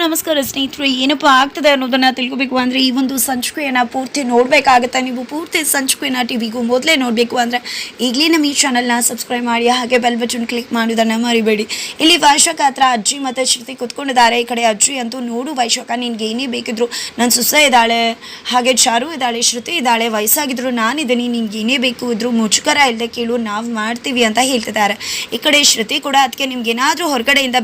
ನಮಸ್ಕಾರ ಸ್ನೇಹಿತರೆ. ಏನಪ್ಪ ಆಗ್ತದೆ ಅನ್ನೋದನ್ನು ತಿಳ್ಕೊಬೇಕು ಅಂದರೆ ಈ ಒಂದು ಸಂಚಿಕೆಯನ್ನು ಪೂರ್ತಿ ನೋಡಬೇಕಾಗುತ್ತೆ. ನೀವು ಪೂರ್ತಿ ಸಂಚಿಕೆಯನ್ನು ಟಿವಿಗೂ ಮೊದಲೇ ನೋಡಬೇಕು ಅಂದರೆ ಈಗಲೇ ನಮ್ಮ ಈ ಚಾನಲ್ನ ಸಬ್ಸ್ಕ್ರೈಬ್ ಮಾಡಿ, ಹಾಗೆ ಬೆಲ್ ಬಟನ್ ಕ್ಲಿಕ್ ಮಾಡೋದನ್ನು ಮರಿಬೇಡಿ. ಇಲ್ಲಿ ವೈಶಾಖ ಹತ್ರ ಅಜ್ಜಿ ಮತ್ತು ಶ್ರುತಿ ಕೂತ್ಕೊಂಡಿದ್ದಾರೆ. ಈ ಕಡೆ ಅಜ್ಜಿ ಅಂತೂ, ನೋಡು ವೈಶಾಖ, ನಿನ್ಗೆ ಏನೇ ಬೇಕಿದ್ರು ನನ್ನ ಸೊಸೆ ಇದ್ದಾಳೆ, ಹಾಗೆ ಚಾರು ಇದ್ದಾಳೆ, ಶ್ರುತಿ ಇದ್ದಾಳೆ, ವಯಸ್ಸಾಗಿದ್ರು ನಾನಿದ್ದೀನಿ, ನಿನ್ಗೆ ಏನೇ ಬೇಕು ಇದ್ರು ಮುಜುಗರ ಇಲ್ಲದೆ ಕೇಳು, ನಾವು ಮಾಡ್ತೀವಿ ಅಂತ ಹೇಳ್ತಿದ್ದಾರೆ. ಈ ಕಡೆ ಶ್ರುತಿ ಕೂಡ ಅದಕ್ಕೆ ನಿಮ್ಗೆ ಏನಾದರೂ ಹೊರಗಡೆಯಿಂದ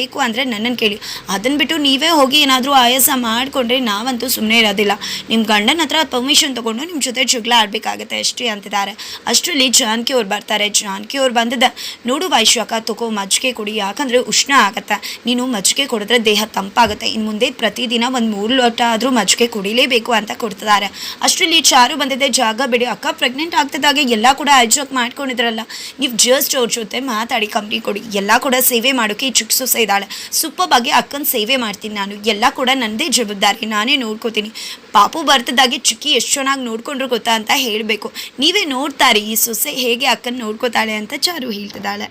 ಬೇಕು ಅಂದರೆ ನನ್ನನ್ನು ಕೇಳಿ, ಅದನ್ನು ಬಿಟ್ಟು ನೀವೇ ಹೋಗಿ ಏನಾದರೂ ಆಯಾಸ ಮಾಡಿಕೊಂಡ್ರೆ ನಾವಂತೂ ಸುಮ್ಮನೆ ಇರೋದಿಲ್ಲ. ನಿಮ್ಮ ಗಂಡನ ಹತ್ರ ಪರ್ಮಿಷನ್ ತೊಗೊಂಡು ನಿಮ್ಮ ಜೊತೆ ಜಗಳ ಆಡಬೇಕಾಗತ್ತೆ ಅಷ್ಟೇ ಅಂತಿದ್ದಾರೆ. ಅಷ್ಟರಲ್ಲಿ ಜಾನಕಿ ಅವ್ರು ಬರ್ತಾರೆ. ಜಾನಕಿ ಅವ್ರು ಬಂದಿದ್ದ, ನೋಡು ವೈಶಾಖ, ತಗೋ ಮಜ್ಜಿಗೆ ಕೊಡಿ, ಯಾಕಂದರೆ ಉಷ್ಣ ಆಗುತ್ತೆ, ನೀನು ಮಜ್ಜಿಗೆ ಕುಡಿದ್ರೆ ದೇಹ ತಂಪಾಗುತ್ತೆ, ಇನ್ನು ಮುಂದೆ ಪ್ರತಿದಿನ ಒಂದು 3 ಲೋಟ ಆದರೂ ಮಜ್ಜಿಗೆ ಕುಡಿಲೇಬೇಕು ಅಂತ ಕೊಡ್ತಿದ್ದಾರೆ. ಅಷ್ಟರಲ್ಲಿ ಚಾರು ಬಂದಿದ್ದೆ, ಜಾಗ ಬಿಡಿ, ಅಕ್ಕ ಪ್ರೆಗ್ನೆಂಟ್ ಆಗ್ತಿದ್ದಾಗೆ ಎಲ್ಲ ಕೂಡ ಅಡ್ಜಸ್ಟ್ ಮಾಡ್ಕೊಂಡಿದ್ರಲ್ಲ, ನೀವು ಜಸ್ಟ್ ಅವ್ರ ಜೊತೆ ಮಾತಾಡಿ ಕಂಪ್ನಿ ಕೊಡಿ, ಎಲ್ಲ ಕೂಡ ಸೇವೆ ಮಾಡೋಕ್ಕೆ ಚಿಕ್ಕ ಸೊಸೆ ಇದ್ದಾಳೆ, ಸೂಪರ್ ಬಗ್ಗೆ ಅಕ್ಕನ ಸೇವೆ ಮಾಡ್ತೀನಿ ನಾನು, ಎಲ್ಲ ಕೂಡ ನನ್ನದೇ ಜವಾಬ್ದಾರಿ, ನಾನೇ ನೋಡ್ಕೋತೀನಿ. ಪಾಪು ಬರ್ತಿದ್ದಾಗೆ ಚಿಕ್ಕಿ ಎಷ್ಟು ಚೆನ್ನಾಗಿ ನೋಡ್ಕೊಂಡ್ರು ಗೊತ್ತಾ ಅಂತ ಹೇಳಬೇಕು, ನೀವೇ ನೋಡ್ತಾರೆ ಈ ಸೊಸೆ ಹೇಗೆ ಅಕ್ಕನ ನೋಡ್ಕೋತಾಳೆ ಅಂತ ಚಾರು ಹೇಳ್ತಿದ್ದಾಳೆ.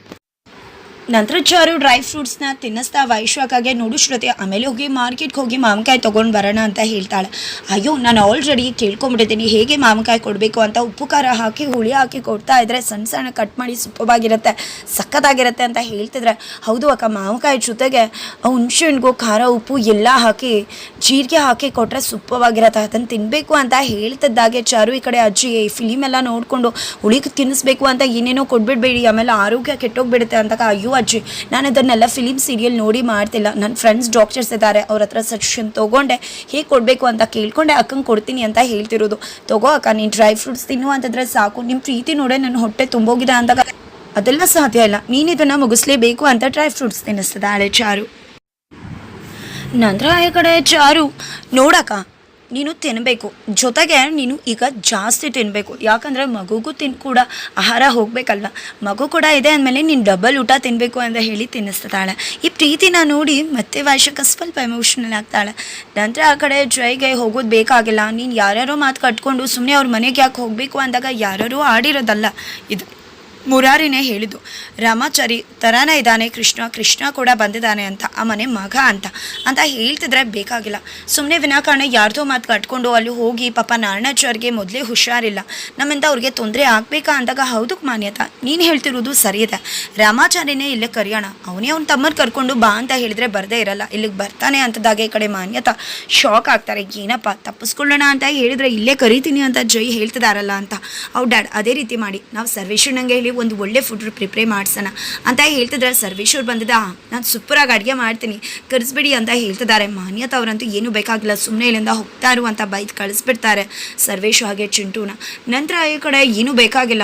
ನಂತರ ಚಾರು ಡ್ರೈ ಫ್ರೂಟ್ಸ್ನ ತಿನ್ನಿಸ್ತಾ ವೈಶಾಖಗೆ, ನೋಡು ಶ್ರುತಿ, ಆಮೇಲೆ ಹೋಗಿ ಮಾರ್ಕೆಟ್ಗೆ ಹೋಗಿ ಮಾವಿನಕಾಯಿ ತೊಗೊಂಡು ಬರೋಣ ಅಂತ ಹೇಳ್ತಾಳೆ. ಅಯ್ಯೋ, ನಾನು ಆಲ್ರೆಡಿ ಕೇಳ್ಕೊಂಬಿಟ್ಟಿದ್ದೀನಿ ಹೇಗೆ ಮಾವಿನಕಾಯಿ ಕೊಡಬೇಕು ಅಂತ, ಉಪ್ಪು ಖಾರ ಹಾಕಿ ಹುಳಿ ಹಾಕಿ ಕೊಡ್ತಾ ಇದ್ರೆ ಸಣ್ಣ ಸಣ್ಣ ಕಟ್ ಮಾಡಿ ಸೂಪರಾಗಿರುತ್ತೆ, ಸಖತ್ತಾಗಿರುತ್ತೆ ಅಂತ ಹೇಳ್ತಿದ್ರೆ, ಹೌದು ಅಕ್ಕ, ಮಾವಿನಕಾಯಿ ಜೊತೆಗೆ ಹುಣಸೆಹಣ್ಣಿಗೂ ಖಾರ ಉಪ್ಪು ಎಲ್ಲ ಹಾಕಿ ಜೀರಿಗೆ ಹಾಕಿ ಕೊಟ್ಟರೆ ಸೂಪರಾಗಿರುತ್ತೆ, ಅದನ್ನು ತಿನ್ನಬೇಕು ಅಂತ ಹೇಳ್ತಿದ್ದಾಗೆ ಚಾರು ಈ ಕಡೆ ಅಜ್ಜಿ ಫಿಲಿಮ್ ಎಲ್ಲ ನೋಡಿಕೊಂಡು ಹುಳಿ ತಿನ್ನಿಸ್ಬೇಕು ಅಂತ ಏನೇನೋ ಕೊಡ್ಬಿಡ್ಬೇಡಿ, ಆಮೇಲೆ ಆರೋಗ್ಯ ಕೆಟ್ಟೋಗ್ಬಿಡುತ್ತೆ ಅಂತ. ಅಯ್ಯೋ ಅಜ್ಜಿ, ನಾನು ಅದನ್ನೆಲ್ಲ ಫಿಲಿಮ್ ಸೀರಿಯಲ್ ನೋಡಿ ಮಾಡ್ತಿಲ್ಲ, ನನ್ನ ಫ್ರೆಂಡ್ಸ್ ಡಾಕ್ಟರ್ಸ್ ಇದ್ದಾರೆ, ಅವ್ರ ಹತ್ರ ಸಜೆಷನ್ ತೊಗೊಂಡೆ ಹೇಗೆ ಕೊಡಬೇಕು ಅಂತ ಕೇಳ್ಕೊಂಡೆ ಅಕ್ಕಂಗೆ ಕೊಡ್ತೀನಿ ಅಂತ ಹೇಳ್ತಿರೋದು. ತಗೋ ಅಕ್ಕ, ನೀನು ಡ್ರೈ ಫ್ರೂಟ್ಸ್ ತಿನ್ನು ಅಂತಂದರೆ ಸಾಕು, ನಿಮ್ಮ ಪ್ರೀತಿ ನೋಡೇ ನನ್ನ ಹೊಟ್ಟೆ ತುಂಬೋಗಿದೆ ಅಂದಾಗ ಅದೆಲ್ಲ ಸಾಧ್ಯ ಇಲ್ಲ, ನೀನು ಇದನ್ನು ಮುಗಿಸ್ಲೇಬೇಕು ಅಂತ ಡ್ರೈ ಫ್ರೂಟ್ಸ್ ತಿನ್ನಿಸ್ತದಾಳೆ ಚಾರು. ನಂತರ ಈ ಕಡೆ ಚಾರು, ನೋಡಕ್ಕ, ನೀನು ತಿನ್ನಬೇಕು, ಜೊತೆಗೆ ನೀನು ಈಗ ಜಾಸ್ತಿ ತಿನ್ನಬೇಕು, ಯಾಕಂದರೆ ಮಗುಗೂ ಕೂಡ ಆಹಾರ ಹೋಗಬೇಕಲ್ವ, ಮಗು ಕೂಡ ಇದೆ ಅಂದಮೇಲೆ ನೀನು ಡಬಲ್ ಊಟ ತಿನ್ನಬೇಕು ಅಂತ ಹೇಳಿ ತಿನ್ನಿಸ್ತಾಳೆ. ಈ ಪ್ರೀತಿನ ನೋಡಿ ಮತ್ತೆ ವೈಶಾಖ ಸ್ವಲ್ಪ ಎಮೋಷ್ನಲ್ ಆಗ್ತಾಳೆ. ನಂತರ ಆ ಕಡೆ ಜೈಗೆ ಹೋಗೋದು ಬೇಕಾಗಿಲ್ಲ, ನೀನು ಯಾರ್ಯಾರೋ ಮಾತು ಕಟ್ಕೊಂಡು ಸುಮ್ಮನೆ ಅವ್ರ ಮನೆಗೆ ಯಾಕೆ ಹೋಗಬೇಕು ಅಂದಾಗ ಯಾರ್ಯಾರೋ ಆಡಿರೋದಲ್ಲ ಇದು, ಮುರಾರಿನೇ ಹೇಳಿದ್ದು, ರಾಮಾಚಾರಿ ಥರನೇ ಇದ್ದಾನೆ ಕೃಷ್ಣ ಕೂಡ ಬಂದಿದ್ದಾನೆ ಅಂತ, ಆ ಮನೆ ಮಗ ಅಂತ ಹೇಳ್ತಿದ್ರೆ ಬೇಕಾಗಿಲ್ಲ, ಸುಮ್ಮನೆ ವಿನಾಕಾರಣ ಯಾರ್ದೋ ಮಾತು ಕಟ್ಕೊಂಡು ಅಲ್ಲಿ ಹೋಗಿ ಪಾಪ ನಾರಾಯಣಾಚಾರ್ಗೆ ಮೊದಲೇ ಹುಷಾರಿಲ್ಲ, ನಮ್ಮಿಂದ ಅವ್ರಿಗೆ ತೊಂದರೆ ಆಗಬೇಕಾ ಅಂದಾಗ, ಹೌದು ಮಾನ್ಯತಾ, ನೀನು ಹೇಳ್ತಿರೋದು ಸರಿ ಇದೆ, ರಾಮಾಚಾರ್ಯನೇ ಇಲ್ಲೇ ಕರೆಯೋಣ, ಅವನೇ ಅವ್ನ ತಮ್ಮರು ಕರ್ಕೊಂಡು ಬಾ ಅಂತ ಹೇಳಿದರೆ ಬರದೇ ಇರಲ್ಲ, ಇಲ್ಲಿಗೆ ಬರ್ತಾನೆ ಅಂತದಾಗ ಈ ಕಡೆ ಮಾನ್ಯತಾ ಶಾಕ್ ಆಗ್ತಾರೆ, ಏನಪ್ಪ ತಪ್ಪಿಸ್ಕೊಳ್ಳೋಣ ಅಂತ ಹೇಳಿದರೆ ಇಲ್ಲೇ ಕರಿತೀನಿ ಅಂತ ಜೈ ಹೇಳ್ತಿದಾರಲ್ಲ ಅಂತ. ಅವ್ರು ಡ್ಯಾಡ್, ಅದೇ ರೀತಿ ಮಾಡಿ, ನಾವು ಸರ್ವೇಶ್ವರನಿಗೆ ಹೇಳಿ ಒಂದು ಒಳ್ಳೆ ಫುಡ್ ಪ್ರಿಪೇರ್ ಮಾಡಿಸೋಣ ಅಂತ ಹೇಳ್ತಿದ್ರೆ, ಸರ್ವೇಶ್ವರ್ ಬಂದಿದ್ದ, ನಾನು ಸೂಪರಾಗಿ ಅಡುಗೆ ಮಾಡ್ತೀನಿ ಕರೆಸ್ಬಿಡಿ ಅಂತ ಹೇಳ್ತಿದ್ದಾರೆ. ಮಾನ್ಯತಾ ಅವರಂತೂ ಏನೂ ಬೇಕಾಗಿಲ್ಲ, ಸುಮ್ಮನೆ ಇಲ್ಲಿಂದ ಹೋಗ್ತಾರು ಅಂತ ಬೈದು ಕಳಿಸ್ಬಿಡ್ತಾರೆ ಸರ್ವೇಶ್ ಹಾಗೆ ಚಿಂಟೂನ. ನಂತರ ಈ ಕಡೆ ಏನೂ ಬೇಕಾಗಿಲ್ಲ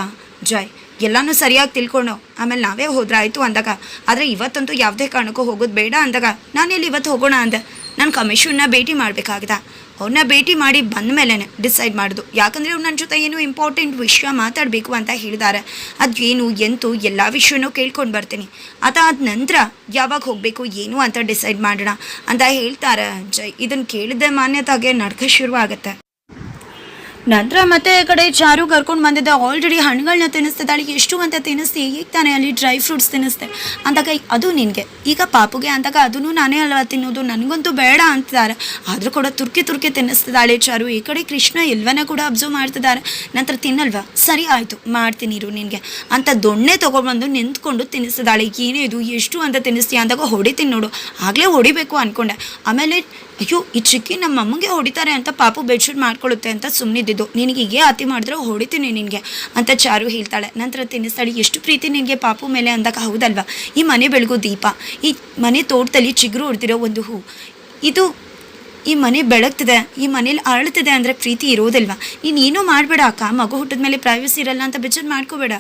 ಜೈ, ಎಲ್ಲನೂ ಸರಿಯಾಗಿ ತಿಳ್ಕೊಂಡು ಆಮೇಲೆ ನಾವೇ ಹೋದ್ರಾಯ್ತು ಅಂದಾಗ, ಆದರೆ ಇವತ್ತಂತೂ ಯಾವುದೇ ಕಾರಣಕ್ಕೂ ಹೋಗೋದು ಬೇಡ ಅಂದಾಗ, ನಾನೆಲ್ಲಿ ಇವತ್ತು ಹೋಗೋಣ ಅಂದೆ, ನಾನು ಕಮಿಷನ್ನ ಭೇಟಿ ಮಾಡಬೇಕಾಗಿದೆ, ಅವ್ರನ್ನ ಭೇಟಿ ಮಾಡಿ ಬಂದ ಮೇಲೆ ಡಿಸೈಡ್ ಮಾಡೋದು, ಯಾಕಂದರೆ ಅವ್ರು ನನ್ನ ಜೊತೆ ಏನೋ ಇಂಪಾರ್ಟೆಂಟ್ ವಿಷಯ ಮಾತಾಡಬೇಕು ಅಂತ ಹೇಳಿದ್ದಾರೆ, ಅದು ಏನು ಎಂತೂ ಎಲ್ಲ ವಿಷಯನೂ ಕೇಳ್ಕೊಂಡು ಬರ್ತೀನಿ, ಅದಾದ ನಂತರ ಯಾವಾಗ ಹೋಗಬೇಕು ಏನು ಅಂತ ಡಿಸೈಡ್ ಮಾಡೋಣ ಅಂತ ಹೇಳ್ತಾರೆ ಜೈ. ಇದನ್ನು ಕೇಳಿದ್ದೆ ಮಾನ್ಯತಾಗೆ ನಡ್ಕ ಶುರು ಆಗುತ್ತೆ. ನಂತರ ಮತ್ತೆ ಈ ಕಡೆ ಚಾರು ಕರ್ಕೊಂಡು ಬಂದಿದ್ದೆ, ಆಲ್ರೆಡಿ ಹಣ್ಣುಗಳನ್ನ ತಿನ್ನಿಸ್ತಿದ್ದಾಳೆ, ಎಷ್ಟು ಅಂತ ತಿನ್ನಿಸ್ತಿ, ಈಗ ತಾನೇ ಅಲ್ಲಿ ಡ್ರೈ ಫ್ರೂಟ್ಸ್ ತಿನ್ನಿಸ್ತೆ ಅಂದಾಗ, ಅದು ನಿನಗೆ ಈಗ ಪಾಪುಗೆ ಅಂದಾಗ ಅದನ್ನು ನಾನೇ ಅಲ್ವಾ ತಿನ್ನೋದು, ನನಗಂತೂ ಬೇಡ ಅಂತಿದ್ದಾರೆ, ಆದರೂ ಕೂಡ ತುರ್ಕಿ ತಿನ್ನಿಸ್ತಿದ್ದಾಳೆ ಚಾರು. ಈ ಕಡೆ ಕೃಷ್ಣ ಎಲ್ಲವನ್ನ ಕೂಡ ಅಬ್ಸರ್ವ್ ಮಾಡ್ತಿದ್ದಾರೆ. ನಂತರ ತಿನ್ನಲ್ವಾ, ಸರಿ ಆಯಿತು ಮಾಡ್ತೀನಿ ಇರು ನಿನಗೆ ಅಂತ ದೊಣ್ಣೆ ತೊಗೊಂಡ್ಬಂದು ನಿಂತ್ಕೊಂಡು ತಿನ್ನಿಸ್ತಿದ್ದಾಳೆ. ಏನೇ ಇದು ಎಷ್ಟು ಅಂತ ತಿನ್ನಿಸ್ತೀಯ ಅಂದಾಗ, ಹೊಡಿತೀನಿ ನೋಡು, ಆಗಲೇ ಹೊಡಿಬೇಕು ಅಂದ್ಕೊಂಡೆ, ಆಮೇಲೆ ಅಯ್ಯೋ ಈ ಚಿಕ್ಕಿ ನಮ್ಮ ಅಮ್ಮಗೆ ಹೊಡಿತಾರೆ ಅಂತ ಪಾಪು ಬೆಡ್ಶೀಟ್ ಮಾಡ್ಕೊಳ್ಳುತ್ತೆ ಅಂತ ಸುಮ್ಮನಿದ್ದು, ನಿನಗೆ ಹೀಗೆ ಅತಿ ಮಾಡಿದ್ರೆ ಹೊಡಿತೀನಿ ನಿನಗೆ ಅಂತ ಚಾರು ಹೇಳ್ತಾಳೆ. ನಂತರ ತಿನ್ನಿಸ್ತಾಳೆ, ಎಷ್ಟು ಪ್ರೀತಿ ನಿನಗೆ ಪಾಪು ಮೇಲೆ ಅಂದಾಗ, ಹೌದಲ್ವಾ, ಈ ಮನೆ ಬೆಳಗೋ ದೀಪ, ಈ ಮನೆ ತೋಟದಲ್ಲಿ ಚಿಗುರು ಹೊಡ್ತಿರೋ ಒಂದು ಹೂ, ಇದು ಈ ಮನೆ ಬೆಳಗ್ತಿದೆ, ಈ ಮನೇಲಿ ಅರಳ್ತಿದೆ ಅಂದರೆ ಪ್ರೀತಿ ಇರೋದಿಲ್ವಾ, ನೀನು ಏನೂ ಮಾಡಬೇಡ ಅಕ್ಕ, ಮಗು ಹುಟ್ಟಿದ ಮೇಲೆ ಪ್ರೈವಸಿ ಇರಲ್ಲ ಅಂತ ಬೇಜಾರು ಮಾಡ್ಕೋಬೇಡ,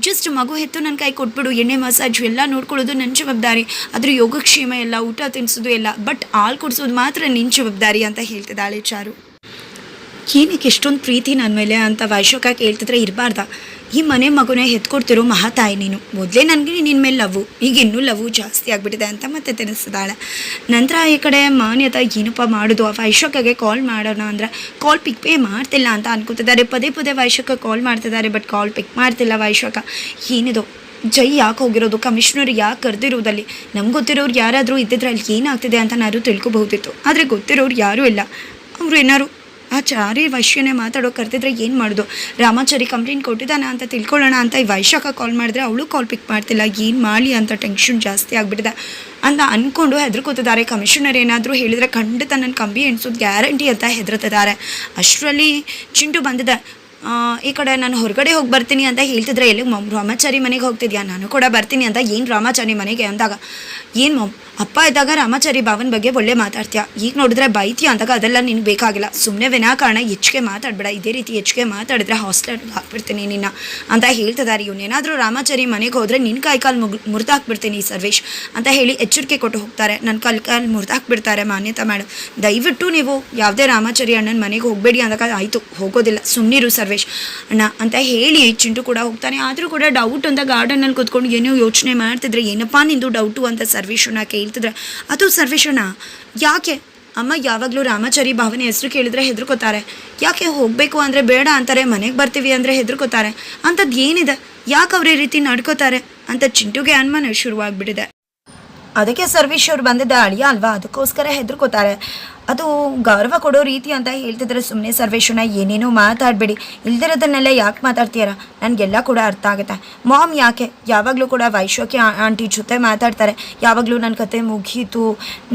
ಜಸ್ಟ್ ಮಗು ಹೆತ್ತು ನನ್ನ ಕೈ ಕೊಟ್ಬಿಡು, ಎಣ್ಣೆ ಮಸಾಜು ಎಲ್ಲ ನೋಡ್ಕೊಳ್ಳೋದು ನನ್ನ ಜವಾಬ್ದಾರಿ, ಅದ್ರ ಯೋಗಕ್ಷೇಮ ಎಲ್ಲ, ಊಟ ತಿನ್ನಿಸೋದು ಎಲ್ಲ, ಬಟ್ ಹಾಲು ಕುಡಿಸೋದು ಮಾತ್ರ ನಿನ್ನ ಜವಾಬ್ದಾರಿ ಅಂತ ಹೇಳ್ತಿದ್ದಾಳೆ ಚಾರು. ಏನಕ್ಕೆ ಎಷ್ಟೊಂದು ಪ್ರೀತಿ ನನ್ನ ಮೇಲೆ ಅಂತ ವೈಶಾಖ ಕೇಳ್ತಿದ್ರೆ, ಇರಬಾರ್ದ, ಈ ಮನೆ ಮಗುನೇ ಹೆತ್ಕೊಡ್ತಿರೋ ಮಹಾತಾಯಿ ನೀನು, ಮೊದಲೇ ನನಗೆ ನಿನ್ನ ಮೇಲೆ ಲವ್ವು, ಈಗ ಇನ್ನೂ ಲವ್ವು ಜಾಸ್ತಿ ಆಗಿಬಿಟ್ಟಿದೆ ಅಂತ ಮತ್ತೆ ತಿಳಿಸಿದಾಳೆ. ನಂತರ ಈ ಕಡೆ ಮಾನ್ಯತಾ ಏನಪ್ಪ ಮಾಡೋದು, ವೈಶಾಖಗೆ ಕಾಲ್ ಮಾಡೋಣ ಅಂದರೆ ಕಾಲ್ ಪಿಕ್ ಮಾಡ್ತಿಲ್ಲ ಅಂತ ಅನ್ಕೋತಿದ್ದಾರೆ. ಪದೇ ವೈಶಾಖ ಕಾಲ್ ಮಾಡ್ತಿದ್ದಾರೆ, ಬಟ್ ಕಾಲ್ ಪಿಕ್ ಮಾಡ್ತಿಲ್ಲ ವೈಶಾಖ. ಏನಿದು ಜೈ ಯಾಕೆ ಹೋಗಿರೋದು, ಕಮಿಷನರ್ ಯಾಕೆ ಕರೆದಿರೋದಲ್ಲಿ, ನಮ್ಗೆ ಗೊತ್ತಿರೋರು ಯಾರಾದರೂ ಇದ್ದಿದ್ರೆ ಅಲ್ಲಿ ಏನಾಗ್ತಿದೆ ಅಂತ ನಾನು ತಿಳ್ಕೊಬಹುದಿತ್ತು. ಆದರೆ ಗೊತ್ತಿರೋರು ಯಾರೂ ಇಲ್ಲ. ಅವರು ಏನಾರು ಆ ಚಾರಿ ವೈಶ್ಯನೇ ಮಾತಾಡೋಕೆ ಕರೆದಿದ್ರೆ ಏನು ಮಾಡೋದು? ರಾಮಾಚಾರಿ ಕಂಪ್ಲೇಂಟ್ ಕೊಟ್ಟಿದ್ದಾನೆ ಅಂತ ತಿಳ್ಕೊಳ್ಳೋಣ ಅಂತ ಈ ವೈಶಾಖ ಕಾಲ್ ಮಾಡಿದ್ರೆ ಅವಳು ಕಾಲ್ ಪಿಕ್ ಮಾಡ್ತಿಲ್ಲ. ಏನು ಮಾಡಲಿ ಅಂತ ಟೆನ್ಷನ್ ಜಾಸ್ತಿ ಆಗಿಬಿಟ್ಟಿದೆ ಅಂತ ಅಂದ್ಕೊಂಡು ಹೆದರ್ಕೋತಿದ್ದಾರೆ. ಕಮಿಷನರ್ ಏನಾದರೂ ಹೇಳಿದರೆ ಖಂಡಿತ ನನ್ನ ಕಂಬಿ ಎಣಿಸೋದು ಗ್ಯಾರಂಟಿ ಅಂತ ಹೆದರ್ತಿದ್ದಾರೆ. ಅಷ್ಟರಲ್ಲಿ ಚಿಂಟು ಬಂದಿದೆ. ಈ ಕಡೆ ನಾನು ಹೊರಗಡೆ ಹೋಗಿ ಬರ್ತೀನಿ ಅಂತ ಹೇಳ್ತಿದ್ರೆ, ಎಲ್ಲಿ ರಾಮಾಚಾರಿ ಮನೆಗೆ ಹೋಗ್ತಿದ್ಯಾ, ನಾನು ಕೂಡ ಬರ್ತೀನಿ ಅಂತ. ಏನು ರಾಮಾಚಾರಿ ಮನೆಗೆ ಅಂದಾಗ, ಏನು ಅಪ್ಪ ಇದ್ದಾಗ ರಾಮಾಚಾರಿ ಭಾವನ ಬಗ್ಗೆ ಒಳ್ಳೆ ಮಾತಾಡ್ತೀಯ, ಈಗ ನೋಡಿದ್ರೆ ಬೈತೀಯ ಅಂದಾಗ ಅದೆಲ್ಲ ನಿನ್ಗೆ ಬೇಕಾಗಿಲ್ಲ. ಸುಮ್ಮನೆ ವಿನಾಕಾರಣ ಹೆಚ್ಚಿಗೆ ಮಾತಾಡಬೇಡ, ಇದೇ ರೀತಿ ಹೆಚ್ಚಿಗೆ ಮಾತಾಡಿದ್ರೆ ಹಾಸ್ಟೆಲ್ಗೆ ಹಾಕ್ಬಿಡ್ತೀನಿ ನಿನ್ನ ಅಂತ ಹೇಳ್ತಿದ್ದಾರೆ. ಇವನೇನಾದರೂ ರಾಮಾಚಾರಿ ಮನೆಗೆ ಹೋದರೆ ನಿನ್ನ ಕಾಲು ಮುರಿದಾಕ್ಬಿಡ್ತೀನಿ ಸರ್ವೇಶ್ ಅಂತ ಹೇಳಿ ಎಚ್ಚರಿಕೆ ಕೊಟ್ಟು ಹೋಗ್ತಾರೆ. ನನ್ನ ಕಾಲು ಮುರಿದಾಕ್ಬಿಡ್ತಾರೆ ಮಾನ್ಯತಾ ಮೇಡಮ್. ದಯವಿಟ್ಟು ನೀವು ಯಾವುದೇ ರಾಮಾಚಾರಿ ಅಣ್ಣನ ಮನೆಗೆ ಹೋಗಬೇಡಿ ಅಂದಾಗ, ಆಯಿತು ಹೋಗೋದಿಲ್ಲ ಸುಮ್ಮನಿರು ಸರ್ವೇಶ್ ಅಣ್ಣ ಅಂತ ಹೇಳಿ ಚಿಂಟು ಕೂಡ ಹೋಗ್ತಾನೆ. ಆದರೂ ಕೂಡ ಡೌಟ್ ಅಂತ ಗಾರ್ಡನಲ್ಲಿ ಕೂತ್ಕೊಂಡು ಏನೋ ಯೋಚನೆ ಮಾಡ್ತಿದ್ರೆ, ಏನಪ್ಪ ನಿಂದು ಡೌಟು ಅಂತ ಸರ್ವೇಶಣ್ಣ ಕೇಳ್ತಿದ್ರೆ, ಅದು ಸರ್ವೇಶಣ್ಣ ಯಾಕೆ ಅಮ್ಮ ಯಾವಾಗಲೂ ರಾಮಾಚಾರಿ ಭಾವನೆ ಹೆಸರು ಕೇಳಿದ್ರೆ ಹೆದರ್ಕೋತಾರೆ, ಯಾಕೆ ಹೋಗಬೇಕು ಅಂದರೆ ಬೇಡ ಅಂತಾರೆ, ಮನೆಗೆ ಬರ್ತೀವಿ ಅಂದರೆ ಹೆದರ್ಕೋತಾರೆ, ಅಂಥದ್ದು ಏನಿದೆ, ಯಾಕೆ ಅವ್ರ ಈ ರೀತಿ ನಡ್ಕೋತಾರೆ ಅಂತ ಚಿಂಟುಗೆ ಅನುಮಾನ ಶುರುವಾಗ್ಬಿಟ್ಟಿದೆ. ಅದಕ್ಕೆ ಸರ್ವೇಶ್ ಅವ್ರು ಬಂದಿದ್ದ ಅಳಿಯ ಅಲ್ವಾ, ಅದಕ್ಕೋಸ್ಕರ ಹೆದರ್ಕೋತಾರೆ. ಅದು ಗೌರವ ಕೊಡೋ ರೀತಿ ಅಂತ ಹೇಳ್ತಿದ್ರೆ, ಸುಮ್ಮನೆ ಸರ್ವೇಶನ ಏನೇನೋ ಮಾತಾಡಬೇಡಿ, ಇಲ್ದಿರೋದನ್ನೆಲ್ಲ ಯಾಕೆ ಮಾತಾಡ್ತೀರ, ನನಗೆಲ್ಲ ಕೂಡ ಅರ್ಥ ಆಗುತ್ತೆ. ಮಾಮ್ ಯಾಕೆ ಯಾವಾಗಲೂ ಕೂಡ ವೈಶ್ವಕ್ಕೆ ಆಂಟಿ ಜೊತೆ ಮಾತಾಡ್ತಾರೆ, ಯಾವಾಗಲೂ ನನ್ನ ಕತೆ ಮುಗೀತು,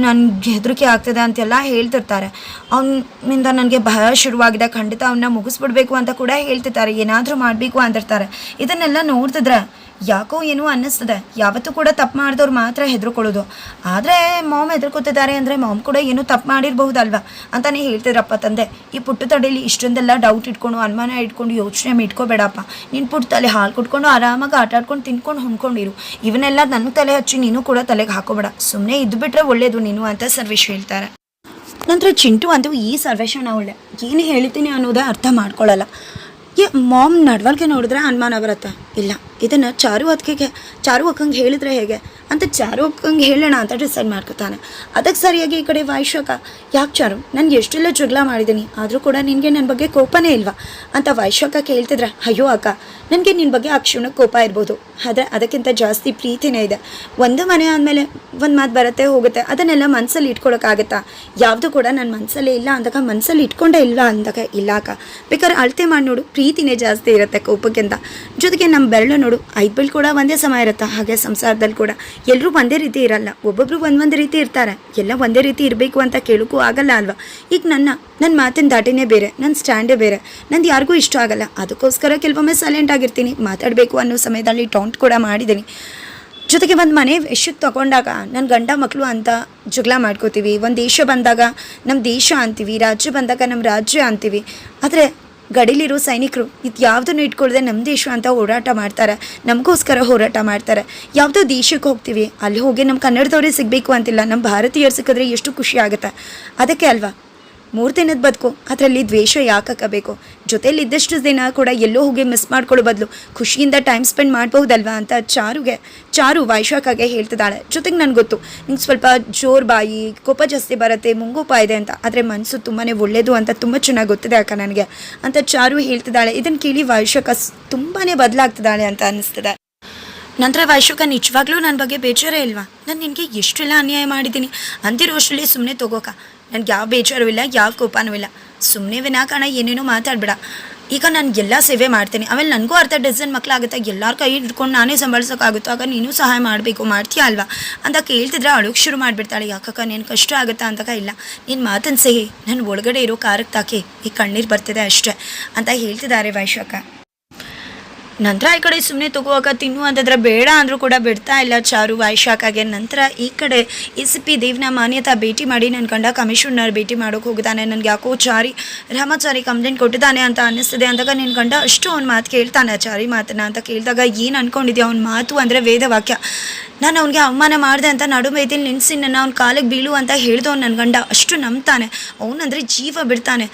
ನನಗೆ ಹೆದರಿಕೆ ಆಗ್ತದೆ ಅಂತೆಲ್ಲ ಹೇಳ್ತಿರ್ತಾರೆ. ಅವನಿಂದ ನನಗೆ ಭಯ ಶುರುವಾಗಿದೆ, ಖಂಡಿತ ಅವನ್ನ ಮುಗಿಸ್ಬಿಡ್ಬೇಕು ಅಂತ ಕೂಡ ಹೇಳ್ತಿರ್ತಾರೆ, ಏನಾದರೂ ಮಾಡಬೇಕು ಅಂತಿರ್ತಾರೆ. ಇದನ್ನೆಲ್ಲ ನೋಡ್ತಿದ್ರೆ ಯಾಕೋ ಏನೋ ಅನ್ನಿಸ್ತದೆ. ಯಾವತ್ತೂ ಕೂಡ ತಪ್ಪು ಮಾಡಿದವ್ರು ಮಾತ್ರ ಹೆದರ್ಕೊಳ್ಳೋದು. ಆದರೆ ಮಾಮ್ ಹೆದರ್ಕೋತಿದ್ದಾರೆ ಅಂದರೆ ಮಾಮ್ ಕೂಡ ಏನೂ ತಪ್ಪು ಮಾಡಿರ್ಬಹುದಲ್ವಾ ಅಂತಲೇ ಹೇಳ್ತಿದ್ರಪ್ಪ ತಂದೆ. ಈ ಪುಟ್ಟ ತಡೆಯಲ್ಲಿ ಇಷ್ಟೊಂದೆಲ್ಲ ಡೌಟ್ ಇಟ್ಕೊಂಡು ಅನುಮಾನ ಇಟ್ಕೊಂಡು ಯೋಚನೆ ಇಟ್ಕೋಬೇಡಪ್ಪ. ನಿನ್ನ ಪುಟ್ಟ ತಲೆ ಹಾಲು ಕೊಟ್ಕೊಂಡು ಆರಾಮಾಗಿ ಆಟ ಆಡ್ಕೊಂಡು ತಿನ್ಕೊಂಡು ಹೊಂದ್ಕೊಂಡಿರು. ಇವನ್ನೆಲ್ಲ ನನ್ನ ತಲೆ ಹಚ್ಚಿ ನೀನು ಕೂಡ ತಲೆಗೆ ಹಾಕೋಬೇಡ, ಸುಮ್ಮನೆ ಇದ್ದು ಬಿಟ್ಟರೆ ಒಳ್ಳೇದು ನೀನು ಅಂತ ಸರ್ವೇಶ್ ಹೇಳ್ತಾರೆ. ನಂತರ ಚಿಂಟು ಅಂತೂ ಈ ಸರ್ವೇಶನ ಒಳ್ಳೆ ಏನು ಹೇಳ್ತೀನಿ ಅನ್ನೋದೇ ಅರ್ಥ ಮಾಡ್ಕೊಳ್ಳಲ್ಲ. ಮಾಮ್ ನಡವಳಿಕೆ ನೋಡಿದ್ರೆ ಅನುಮಾನ ಬರುತ್ತೆ. ಇಲ್ಲ ಇದನ್ನು ಚಾರು ಅಕ್ಕಂಗೆ ಹೇಳಿದ್ರೆ ಹೇಗೆ ಅಂತ ಚಾರು ಅಕ್ಕಂಗೆ ಹೇಳೋಣ ಅಂತ ಡಿಸೈಡ್ ಮಾಡ್ಕೊತಾನೆ. ಅದಕ್ಕೆ ಸರಿಯಾಗಿ ಈ ಕಡೆ ವೈಶಾಖ, ಯಾಕೆ ಚಾರು ನನಗೆ ಎಷ್ಟೆಲ್ಲ ಜಗಳ ಮಾಡಿದ್ದೀನಿ ಆದರೂ ಕೂಡ ನಿನಗೆ ನನ್ನ ಬಗ್ಗೆ ಕೋಪನೇ ಇಲ್ವಾ ಅಂತ ವೈಶಾಖ ಕೇಳ್ತಿದ್ರೆ, ಅಯ್ಯೋ ಅಕ್ಕ ನನಗೆ ನಿನ್ನ ಬಗ್ಗೆ ಆ ಕ್ಷಣಕ್ಕೆ ಕೋಪ ಇರ್ಬೋದು, ಆದರೆ ಅದಕ್ಕಿಂತ ಜಾಸ್ತಿ ಪ್ರೀತಿನೇ ಇದೆ. ಒಂದು ಮನೆ ಆದಮೇಲೆ ಒಂದು ಮಾತು ಬರುತ್ತೆ ಹೋಗುತ್ತೆ, ಅದನ್ನೆಲ್ಲ ಮನಸ್ಸಲ್ಲಿ ಇಟ್ಕೊಳಕ್ಕಾಗತ್ತಾ? ಯಾವುದು ಕೂಡ ನನ್ನ ಮನಸ್ಸಲ್ಲೇ ಇಲ್ಲ ಅಂದಾಗ ಮನಸ್ಸಲ್ಲಿ ಇಟ್ಕೊಂಡೇ ಇಲ್ಲ ಅಂದಾಗ ಇಲ್ಲ ಅಕ್ಕ, ಬೇಕಾದ್ರೆ ಅಳತೆ ಮಾಡಿ ನೋಡು, ಪ್ರೀತಿನೇ ಜಾಸ್ತಿ ಇರುತ್ತೆ ಕೋಪಕ್ಕಿಂತ. ಜೊತೆಗೆ ನಮ್ಮ ಬೆರಳು ನೋಡು, 5 ಬೆರಳು ಕೂಡ ಒಂದೇ ಸಮ ಇರುತ್ತೆ. ಹಾಗೆ ಸಂಸಾರದಲ್ಲಿ ಕೂಡ ಎಲ್ಲರೂ ಒಂದೇ ರೀತಿ ಇರಲ್ಲ, ಒಬ್ಬೊಬ್ರು ಒಂದೊಂದು ರೀತಿ ಇರ್ತಾರೆ. ಎಲ್ಲ ಒಂದೇ ರೀತಿ ಇರಬೇಕು ಅಂತ ಕೇಳೋಕ್ಕೂ ಆಗಲ್ಲ ಅಲ್ವಾ. ಈಗ ನನ್ನ ಮಾತಿನ ದಾಟಿನೇ ಬೇರೆ, ನನ್ನ ಸ್ಟ್ಯಾಂಡೇ ಬೇರೆ, ನಂದು ಯಾರಿಗೂ ಇಷ್ಟ ಆಗಲ್ಲ. ಅದಕ್ಕೋಸ್ಕರ ಕೆಲವೊಮ್ಮೆ ಸೈಲೆಂಟ್ ಆಗಿರ್ತೀನಿ, ಮಾತಾಡಬೇಕು ಅನ್ನೋ ಸಮಯದಲ್ಲಿ ಟೌಂಟ್ ಕೂಡ ಮಾಡಿದ್ದೀನಿ. ಜೊತೆಗೆ ಒಂದು ಮನೆ ವಿಷಯಕ್ಕೆ ತಗೊಂಡಾಗ ನನ್ನ ಗಂಡ ಮಕ್ಕಳು ಅಂತ ಜಗಳ ಮಾಡ್ಕೋತೀವಿ, ಒಂದು ದೇಶ ಬಂದಾಗ ನಮ್ಮ ದೇಶ ಅಂತೀವಿ, ರಾಜ್ಯ ಬಂದಾಗ ನಮ್ಮ ರಾಜ್ಯ ಅಂತೀವಿ. ಆದರೆ ಗಡಿಲಿರೋ ಸೈನಿಕರು ಇದು ಯಾವುದನ್ನು ಇಟ್ಕೊಳ್ಳದೆ ನಮ್ಮ ದೇಶ ಅಂತ ಹೋರಾಟ ಮಾಡ್ತಾರೆ, ನಮಗೋಸ್ಕರ ಹೋರಾಟ ಮಾಡ್ತಾರೆ. ಯಾವುದೋ ದೇಶಕ್ಕೆ ಹೋಗ್ತೀವಿ, ಅಲ್ಲಿ ಹೋಗಿ ನಮ್ಮ ಕನ್ನಡದವರೇ ಸಿಗಬೇಕು ಅಂತಿಲ್ಲ, ನಮ್ಮ ಭಾರತೀಯರು ಸಿಕ್ಕಿದ್ರೆ ಎಷ್ಟು ಖುಷಿ ಆಗುತ್ತೆ. ಅದಕ್ಕೆ ಅಲ್ವಾ 3 ದಿನದ ಬದುಕು, ಅದರಲ್ಲಿ ದ್ವೇಷ ಯಾಕಬೇಕು? ಜೊತೆಯಲ್ಲಿ ಇದ್ದಷ್ಟು ದಿನ ಕೂಡ ಎಲ್ಲೋ ಹೋಗಿ ಮಿಸ್ ಮಾಡ್ಕೊಳ್ಳೋ ಬದಲು ಖುಷಿಯಿಂದ ಟೈಮ್ ಸ್ಪೆಂಡ್ ಮಾಡ್ಬಹುದಲ್ವಾ ಅಂತ ಚಾರು ವೈಶಾಖಗೆ ಹೇಳ್ತಿದ್ದಾಳೆ. ಜೊತೆಗೆ ನನಗೆ ಗೊತ್ತು ನಿಂಗೆ ಸ್ವಲ್ಪ ಜೋರು ಬಾಯಿ, ಕೋಪ ಜಾಸ್ತಿ ಬರುತ್ತೆ, ಮುಂಗೋಪ ಇದೆ ಅಂತ, ಆದರೆ ಮನಸ್ಸು ತುಂಬಾ ಒಳ್ಳೆಯದು ಅಂತ ತುಂಬ ಚೆನ್ನಾಗಿ ಗೊತ್ತಿದೆ ಅಕ್ಕ ನನಗೆ ಅಂತ ಚಾರು ಹೇಳ್ತಿದ್ದಾಳೆ. ಇದನ್ನು ಕೇಳಿ ವೈಶಾಖ ತುಂಬಾ ಬದಲಾಗ್ತಿದ್ದಾಳೆ ಅಂತ ಅನ್ನಿಸ್ತದೆ. ನಂತರ ವೈಶಾಖ, ನಿಜವಾಗ್ಲೂ ನನ್ನ ಬಗ್ಗೆ ಬೇಜಾರೇ ಇಲ್ವಾ? ನಾನು ನಿನಗೆ ಎಷ್ಟೆಲ್ಲ ಅನ್ಯಾಯ ಮಾಡಿದ್ದೀನಿ ಅಂದಿರೋ ಅಷ್ಟರಲ್ಲಿ ಸುಮ್ಮನೆ ತಗೋಕ, ನನಗೆ ಯಾವ ಬೇಜಾರು ಇಲ್ಲ, ಯಾವ ಕೋಪನೂ ಇಲ್ಲ, ಸುಮ್ಮನೆ ವಿನಾಕಾರಣ ಏನೇನೋ ಮಾತಾಡ್ಬೇಡ. ಈಗ ನಾನು ಎಲ್ಲ ಸೇವೆ ಮಾಡ್ತೀನಿ, ಆಮೇಲೆ ನನಗೂ ಅರ್ಧ ಡಜನ್ ಮಕ್ಕಳಾಗುತ್ತೆ, ಎಲ್ಲರ ಕೈ ಹಿಡ್ಕೊಂಡು ನಾನೇ ಸಂಭಾಳಿಸೋಕ್ಕಾಗುತ್ತೋ, ಆಗ ನೀನು ಸಹಾಯ ಮಾಡಬೇಕು, ಮಾಡ್ತೀಯ ಅಲ್ವಾ ಅಂತ ಕೇಳ್ತಿದ್ರೆ ಅಳೋಕ್ಕೆ ಶುರು ಮಾಡಿಬಿಡ್ತಾಳೆ. ಯಾಕಕ್ಕ ನೀನು ಕಷ್ಟ ಆಗುತ್ತಾ ಅಂತಕ, ಇಲ್ಲ ನಿನ್ನ ಮಾತನ್ನು ಸಿಹಿ ನನ್ನ ಒಳಗಡೆ ಇರೋ ಕಾರಕ್ಕೆ ತಾಕಿ ಈ ಕಣ್ಣೀರು ಬರ್ತಿದೆ ಅಷ್ಟೇ ಅಂತ ಹೇಳ್ತಿದ್ದಾರೆ ವೈಶಾಖ. ನಂತರ ಈ ಕಡೆ ಸುಮ್ಮನೆ ತಗೋವಾಗ ತಿನ್ನು ಅಂತಂದ್ರೆ ಬೇಡ ಅಂದರೂ ಕೂಡ ಬಿಡ್ತಾ ಇಲ್ಲ ಚಾರು ವೈಶಾಖಗೆ. ನಂತರ ಈ ಕಡೆ ACP ದೇವ್ನ ಮಾನ್ಯತಾ ಭೇಟಿ ಮಾಡಿ ನನ್ನ ಗಂಡ ಕಮಿಷನರ್ ಭೇಟಿ ಮಾಡೋಕೆ ಹೋಗಿದ್ದಾನೆ, ನನಗೆ ಯಾಕೋ ರಾಮಾಚಾರಿ ಕಂಪ್ಲೇಂಟ್ ಕೊಟ್ಟಿದ್ದಾನೆ ಅಂತ ಅನ್ನಿಸ್ತಿದೆ ಅಂದಾಗ, ನಿನ್ನ ಗಂಡ ಅಷ್ಟು ಅವ್ನ ಮಾತು ಕೇಳ್ತಾನೆ ಚಾರಿ ಮಾತನ್ನ ಅಂತ ಕೇಳಿದಾಗ, ಏನು ಅಂದ್ಕೊಂಡಿದ್ಯಾ ಅವ್ನ ಮಾತು ಅಂದರೆ ವೇದವಾಕ್ಯ, ನಾನು ಅವ್ನಿಗೆ ಅವಮಾನ ಮಾಡಿದೆ ಅಂತ ನಡುಮೈದಲ್ಲಿ ನಿಲ್ಲಿಸಿ ನನ್ನ ಅವ್ನ ಕಾಲಿಗೆ ಬೀಳು ಅಂತ ಹೇಳ್ದವ್ನು ನನ್ನ ಗಂಡ ಅಷ್ಟು ನಂಬ್ತಾನೆ, ಅವನಂದರೆ ಜೀವ ಬಿಡ್ತಾನೆ.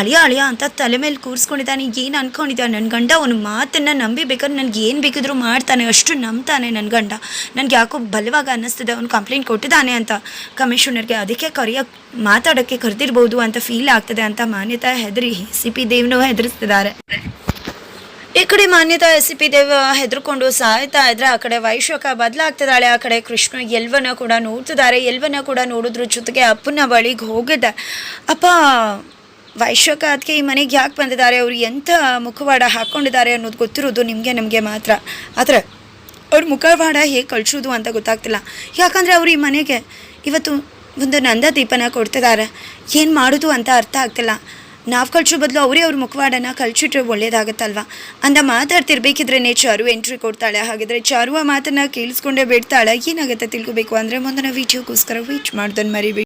ಅಳಿಯ ಅಂತ ತಲೆ ಮೇಲೆ ಕೂರಿಸ್ಕೊಂಡಿದ್ದಾನೆ. ಏನು ಅಂದ್ಕೊಂಡಿದ್ಯಾ ನನ್ನ ಗಂಡ ಅವನ ಮಾತನ್ನು ನಂಬಿ ಬೇಕಾದ್ರೆ ನನಗೆ ಏನು ಬೇಕಿದ್ರೂ ಮಾಡ್ತಾನೆ, ಅಷ್ಟು ನಂಬ್ತಾನೆ ನನ್ನ ಗಂಡ. ನನಗೆ ಯಾಕೋ ಬಲವಾಗ ಅನ್ನಿಸ್ತಿದೆ ಅವ್ನು ಕಂಪ್ಲೇಂಟ್ ಕೊಟ್ಟಿದ್ದಾನೆ ಅಂತ ಕಮಿಷನರ್ಗೆ, ಅದಕ್ಕೆ ಮಾತಾಡೋಕ್ಕೆ ಕರೆದಿರ್ಬೋದು ಅಂತ ಫೀಲ್ ಆಗ್ತದೆ ಅಂತ ಮಾನ್ಯತಾ ಹೆದರಿ ACP ದೇವ್ನೂ ಹೆದರಿಸ್ತಿದ್ದಾರೆ. ಈ ಕಡೆ ಮಾನ್ಯತಾ ಎಸ್ ಪಿ ದೇವ ಹೆದರ್ಕೊಂಡು ಸಾಯ್ತಾ ಇದ್ರೆ ಆ ಕಡೆ ವೈಶಾಖ ಬದಲಾಗ್ತಿದ್ದಾಳೆ. ಆ ಕಡೆ ಕೃಷ್ಣ ಎಲ್ವನ್ನ ಕೂಡ ನೋಡ್ತಿದ್ದಾರೆ. ಎಲ್ವನ್ನ ಕೂಡ ನೋಡಿದ್ರ ಜೊತೆಗೆ ಅಪ್ಪನ ಬಳಿಗೆ ಹೋಗಿದ್ದೆ. ಅಪ್ಪ ವೈಶಾಖ ಅದಕ್ಕೆ ಈ ಮನೆಗೆ ಯಾಕೆ ಬಂದಿದ್ದಾರೆ, ಅವರು ಎಂಥ ಮುಖವಾಡ ಹಾಕ್ಕೊಂಡಿದ್ದಾರೆ ಅನ್ನೋದು ಗೊತ್ತಿರೋದು ನಮಗೆ ಮಾತ್ರ. ಆದರೆ ಅವ್ರ ಮುಖವಾಡ ಹೇಗೆ ಕಳಿಸೋದು ಅಂತ ಗೊತ್ತಾಗ್ತಿಲ್ಲ. ಯಾಕಂದರೆ ಅವರು ಈ ಮನೆಗೆ ಇವತ್ತು ಒಂದು ನಂದ ದೀಪನ ಕೊಡ್ತಿದ್ದಾರೆ. ಏನು ಮಾಡೋದು ಅಂತ ಅರ್ಥ ಆಗ್ತಿಲ್ಲ. ನಾವು ಕಳಿಸೋ ಬದಲು ಅವರೇ ಅವ್ರ ಮುಖವಾಡನ ಕಳಿಸಿಟ್ರೆ ಒಳ್ಳೇದಾಗುತ್ತಲ್ವ ಅಂತ ಮಾತಾಡ್ತಿರ್ಬೇಕಿದ್ರೇ ಚಾರು ಎಂಟ್ರಿ ಕೊಡ್ತಾಳೆ. ಹಾಗಿದ್ರೆ ಚಾರು ಆ ಮಾತನ್ನು ಕೇಳಿಸ್ಕೊಂಡೇ ಬಿಡ್ತಾಳೆ. ಏನಾಗುತ್ತೆ ತಿಳ್ಕೊಬೇಕು ಅಂದರೆ ಮುಂದಿನ ವೀಡಿಯೋಗೋಸ್ಕರ ವೇಟ್ ಮಾಡ್ದನ್ನು ಮರಿಬೇಡಿ.